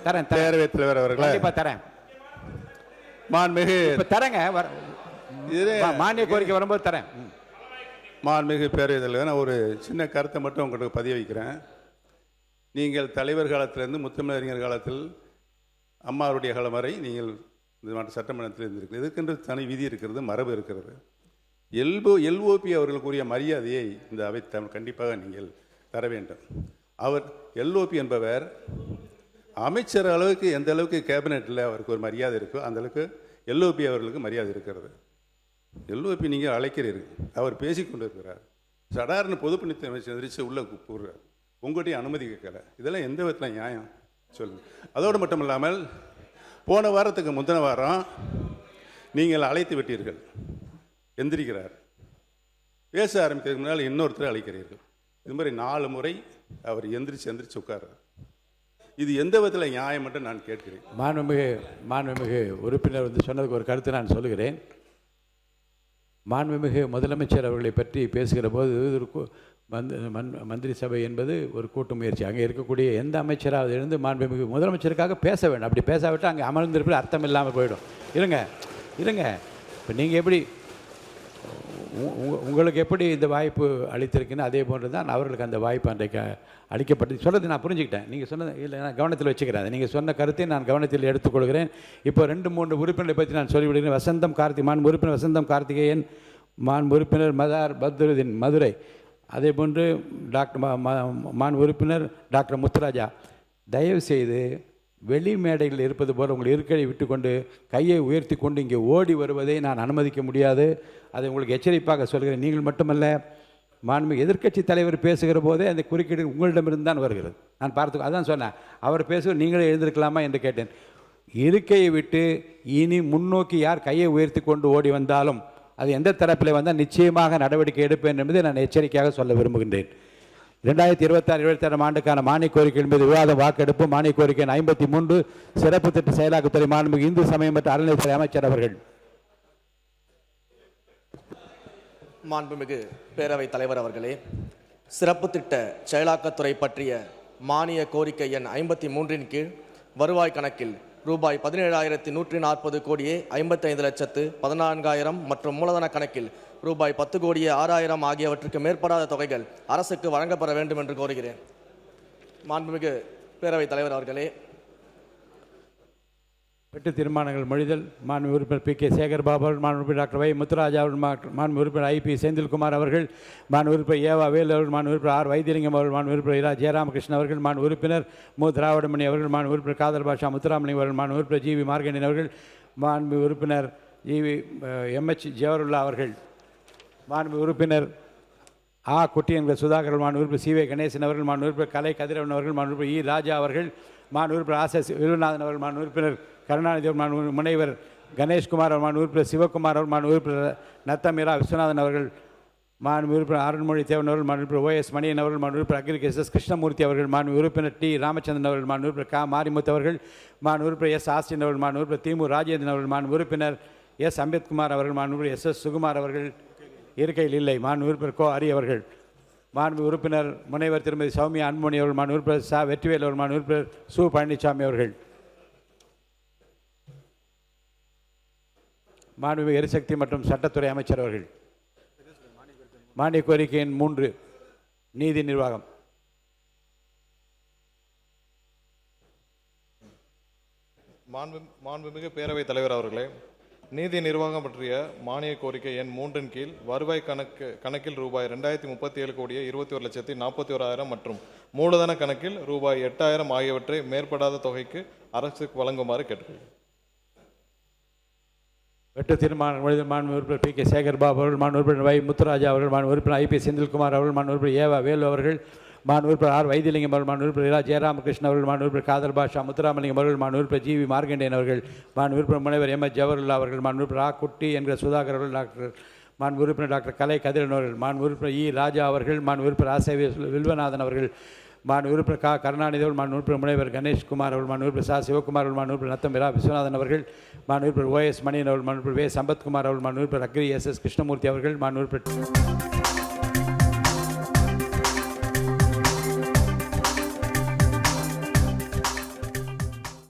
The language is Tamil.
தரேன் பேரவைத் தலைவர் அவர்களே, கண்டிப்பா தரேன். மாண்புமிகு தரேங்க, மானிய கோரிக்கை வரும்போது தரேன். மாண்புமிகு பேரவைத் தலைவர், நான் ஒரு சின்ன கருத்தை மட்டும் உங்களுக்கு பதிய வைக்கிறேன். நீங்கள் தலைவர் காலத்திலிருந்து முத்தமிழறிஞர் காலத்தில் அம்மாவுடைய காலம் வரை நீங்கள் இந்த சட்டமன்றத்தில் இருந்திருக்கு. இதுக்கென்று தனி விதி இருக்கிறது, மரபு இருக்கிறது. எல்ஓபி அவர்களுக்குரிய மரியாதையை இந்த அவை கண்டிப்பாக நீங்கள் தர வேண்டும். அவர் எல்ஓபி என்பவர் அமைச்சர் அளவுக்கு எந்த அளவுக்கு கேபினெட்டில் அவருக்கு ஒரு மரியாதை இருக்கோ அந்த அளவுக்கு எல்ஓபி அவர்களுக்கு மரியாதை இருக்கிறது. எல்ஓபி நீங்கள் அழைக்கிறீர்கள், அவர் பேசிக்கொண்டு இருக்கிறார். சடார்னு பொதுப்பணித்துறை அமைச்சர் எதிர்த்து உள்ளே கூப்பிடுறார், உங்கள்கிட்ட அனுமதி கேட்கல. இதெல்லாம் எந்த விதத்தில் நியாயம் சொல்லுங்கள். அதோடு மட்டும் இல்லாமல் போன வாரத்துக்கு முந்தின வாரம் நீங்கள் அழைத்து விட்டீர்கள், எந்திரிக்கிறார். பேச ஆரம்பிக்கிறதுக்கு முன்னால் இன்னொருத்தரை அழைக்கிறீர்கள். இது மாதிரி 4 முறை அவர் எந்திரிச்சு உட்கார்றார். இது எந்த விதத்தில் நியாயம் மட்டும் நான் கேட்கிறேன். மாண்புமிகு உறுப்பினர் சொன்னதுக்கு ஒரு கருத்து நான் சொல்லுகிறேன். மாண்புமிகு முதலமைச்சர் அவர்களை பற்றி பேசுகிற போது மந்திரி சபை என்பது ஒரு கூட்டு முயற்சி. அங்கே இருக்கக்கூடிய எந்த அமைச்சராவது இருந்து மாண்புமிகு முதலமைச்சருக்காக பேச வேண்டும். அப்படி பேசாவிட்டால் அங்கே அமர்ந்திருப்பது அர்த்தம் இல்லாமல் போயிடும். இருங்க இப்போ நீங்கள் எப்படி உங்களுக்கு எப்படி இந்த வாய்ப்பு அளித்திருக்குன்னு அதே போன்று தான் அவர்களுக்கு அந்த வாய்ப்பு அன்றைக்கு அளிக்கப்பட்டு சொல்கிறது நான் புரிஞ்சுக்கிட்டேன். நீங்கள் சொன்னது இல்லை, நான் கவனத்தில் வச்சுக்கிறேன். நீங்கள் சொன்ன கருத்தை நான் கவனத்தில் எடுத்துக்கொள்கிறேன். இப்போ 2-3 உறுப்பினரை பற்றி நான் சொல்லிவிடுகிறேன். மாண்பு உறுப்பினர் வசந்தம் கார்த்திகேயன், மாண்பு உறுப்பினர் மதார் பத்ருதீன் மதுரை, அதே போன்று மாண்பு உறுப்பினர் டாக்டர் முத்துராஜா, தயவு செய்து வெளி மேடையில் இருப்பது போல் உங்கள் இருக்கையை விட்டுக்கொண்டு கையை உயர்த்தி கொண்டு இங்கே ஓடி வருவதை நான் அனுமதிக்க முடியாது. அதை உங்களுக்கு எச்சரிப்பாக சொல்கிறேன். நீங்கள் மட்டுமல்ல, மாண்புமிகு எதிர்க்கட்சி தலைவர் பேசுகிற போதே அந்த குறுக்கீடு உங்களிடமிருந்து தான் வருகிறது. நான் அதான் சொன்னேன், அவர் பேசுவது நீங்களே எழுந்திருக்கலாமா என்று கேட்டேன். இருக்கையை விட்டு இனி முன்னோக்கி யார் கையை உயர்த்தி கொண்டு ஓடி வந்தாலும் அது எந்த தரப்பில் வந்தால் நிச்சயமாக நடவடிக்கை எடுப்பேன் என்பதை நான் எச்சரிக்கையாக சொல்ல விரும்புகின்றேன். 2026-27 ஆண்டுக்கான மானிய கோரிக்கை மீது விவாதம் வாக்கெடுப்பு. மானிய கோரிக்கை 53 சிறப்பு திட்ட செயலாக்கத்துறை மாண்புமிகு இந்து சமயம் மற்றும் அறநிலையத்துறை அமைச்சர் அவர்கள். மாண்புமிகு பேரவைத் தலைவர் அவர்களே, சிறப்பு திட்ட செயலாக்கத்துறை பற்றிய மானிய கோரிக்கை எண் 53 கீழ் வருவாய் கணக்கில் ரூபாய் 17,140 கோடியே 55,14,000 மற்றும் மூலதன கணக்கில் ரூபாய் 10 கோடியே 6,000 ஆகியவற்றுக்கு மேற்படாத தொகைகள் அரசுக்கு வழங்கப்பட வேண்டும் என்று கோருகிறேன். மாண்புமிகு பேரவைத் தலைவர் அவர்களே, வெட்டு தீர்மானங்கள் மொழிதல். மாண்பு உறுப்பினர் பி.கே. சேகர்பாபு அவர்கள், மாண்பு உறுப்பினர் டாக்டர் வை முத்துராஜா அவர்கள், மாண்பு உறுப்பினர் ஐ.பி. செந்தில்குமார் அவர்கள், மாண்பு உறுப்பினர் ஏவா வேலு அவர்கள், மாண்பு உறுப்பினர் ஆர். வைத்தியலிங்கம் அவர்கள், மாண்பு உறுப்பினர் இரா. ஜெயராமகிருஷ்ணன் அவர்கள், மாண்பு உறுப்பினர் மு. திராவிடமணி அவர்கள், மாண்பு உறுப்பினர் காதர் பாஷா முத்துராமலிங்கம் அவர்கள், மாண்பு உறுப்பினர் ஜி.வி. மார்கண்டன் அவர்கள், மாண்பு உறுப்பினர் ஜி.வி. எம்.எச். ஜவஹர்லா அவர்கள், மாண்பு உறுப்பினர் ஆ. குட்டியன்கிற சுதாகர், மாண்பு உறுப்பினர் சி.வே. கணேசன் அவர்கள், மாண்பு உறுப்பினர் கலை கதிரவன் அவர்கள், மாண்பு உறுப்பினர் இ. ராஜா அவர்கள், மாண்பு உறுப்பினர் ஆசஸ் விருநாதன் அவர்கள், மாண்பு உறுப்பினர் கருணாநிதி அவர்கள், மாண்பு முனைவர் கணேஷ்குமார் அவர்கள், மாண்பு உறுப்பினர் சிவகுமார் அவர்கள், மாண்பு உறுப்பினர் நத்தமீரா விஸ்வநாதன் அவர்கள், மாண்பு உறுப்பினர் அருண்மொழி தேவன் அவர்கள், மாண்பு உறுப்பினர் O.S. மணியன் அவர்கள், மாண்பு உறுப்பினர் அக்ரி எஸ். கிருஷ்ணமூர்த்தி அவர்கள், மாண்பு உறுப்பினர் டி. ராமச்சந்திரன் அவர்கள், மாண்பு உறுப்பினர் க. மாரிமுத்து அவர்கள், மாண்பு உறுப்பினர் எஸ். ஆஸ்டின் அவர்கள், மாண்பு உறுப்பினர் திமு ராஜேந்திரன் அவர்கள், மாண்பு உறுப்பினர் எஸ். அம்பேத்குமார் அவர்கள், மாண்பு உறுப்பினர் எஸ். சுகுமார் அவர்கள் இருக்கையில் இல்லை, மாண்பு உறுப்பினர் கோ. ஹரி அவர்கள், மாண்பு உறுப்பினர் முனைவர் திருமதி சௌமியா அன்புமணி அவர்கள், மாண்பு உறுப்பினர் ச. வெற்றிவேல் அவர்கள், மாண்பு உறுப்பினர் சு. பழனிசாமி அவர்கள், மாண்புமிகு எரிசக்தி மற்றும் சட்டத்துறை அமைச்சர் அவர்கள். மானிய கோரிக்கை எண் 3 நீதி நிர்வாகம். மாண்புமிகு பேரவைத் தலைவர் அவர்களே, நீதி நிர்வாகம் பற்றிய மானிய கோரிக்கை எண் 3 கீழ் வருவாய் கணக்கில் ரூபாய் 2,037 கோடியே 21,41,000 மற்றும் மூலதன கணக்கில் ரூபாய் 8,000 ஆகியவற்றை மேற்படாத தொகைக்கு அரசுக்கு வழங்குமாறு கேட்டுக்கொள்கிறேன். வெட்டு தீர்மானம் மாண்பு உறுப்பினர் பி.கே. சேகர்பாபு அவர்கள், மாண்பு உறுப்பினர் வை. முத்துராஜா அவர்கள், மாண்பு உறுப்பினர் ஐ.பி. செந்தில்குமார் அவர்கள், மாண்பு உறுப்பினர் ஏவா வேலு அவர்கள், மாண்பு உறுப்பினர் ஆர். வைத்தியலிங்கம் அவர்கள், மாண்பு உறுப்பினர் இரா. ஜெயராமகிருஷ்ணன் அவர்கள், மாண்பு உறுப்பினர் காதர் பாஷா முத்துராமலிங்கம் அவர்கள், மாண்பு உறுப்பினர் ஜி.வி. மார்கண்டன் அவர்கள், மாண்பு உறுப்பினர் முனைவர் எம். எச். ஜவஹர்லா அவர்கள், மாண்பு உறுப்பினர் ஆ. குட்டி என்கிற சுதாகர் அவர்கள், மாண்பு உறுப்பினர் டாக்டர் கலை கதிரவன் அவர்கள், மாண்பு உறுப்பினர் இ. ராஜா அவர்கள், மாண்பு உறுப்பினர் ஆசை வில்வநாதன் அவர்கள், மாண்பு உறுப்பினர் க. கருணாநிதி அவர்கள், மாண்பு உறுப்பினர் முனைவர் கணேஷ்குமார் அவர்கள், மாண்பு உறுப்பினர் ச. சிவகுமார் அவர்கள், மாண்பு உறுப்பினர் நத்தமிரா விஸ்வநாதன் அவர்கள், மாண்பு உறுப்பினர் O.S. மணியன் அவர்கள், மாண்பு உறுப்பினர் வே. சம்பத்குமார் அவர்கள், மாண்பு உறுப்பினர் அக்ரி எஸ். கிருஷ்ணமூர்த்தி அவர்கள், மாண்பு உறுப்பினர்